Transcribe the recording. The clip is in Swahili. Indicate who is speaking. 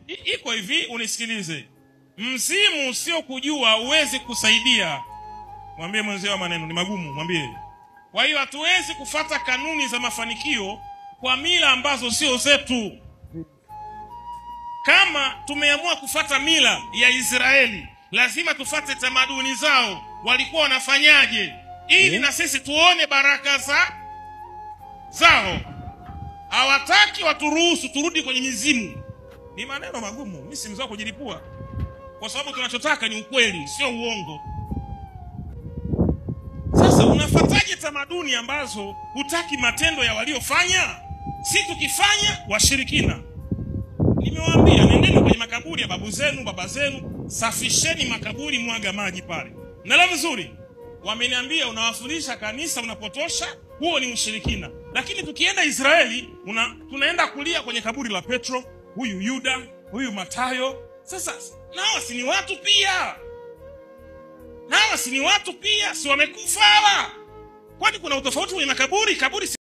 Speaker 1: iko hivi, unisikilize. Mzimu sio kujua uwezi kusaidia. Mwambie mwenzio maneno ni magumu, mwambie. Kwa hiyo hatuwezi kufata kanuni za mafanikio kwa mila ambazo sio zetu. Kama tumeamua kufata mila ya Israeli, lazima tufate tamaduni zao, walikuwa wanafanyaje, ili na sisi tuone baraka zao. Hawataki waturuhusu turudi kwenye mizimu. Ni maneno magumu, mimi si mzao kujilipua. Kwa sababu tunachotaka ni ukweli, sio uongo. Sasa unafataje tamaduni ambazo hutaki matendo ya waliofanya? Si tukifanya washirikina. Nimewaambia nendeni kwenye makaburi ya babu zenu, baba zenu, safisheni makaburi, mwaga maji pale. Na la vizuri, wameniambia unawafundisha kanisa, unapotosha, huo ni ushirikina. Lakini tukienda Israeli, tunaenda kulia kwenye kaburi la Petro, huyu Yuda, huyu Matayo. Sasa nao si ni watu pia? Si wamekufa hawa? Kwani kuna utofauti kwenye makaburi? Kaburi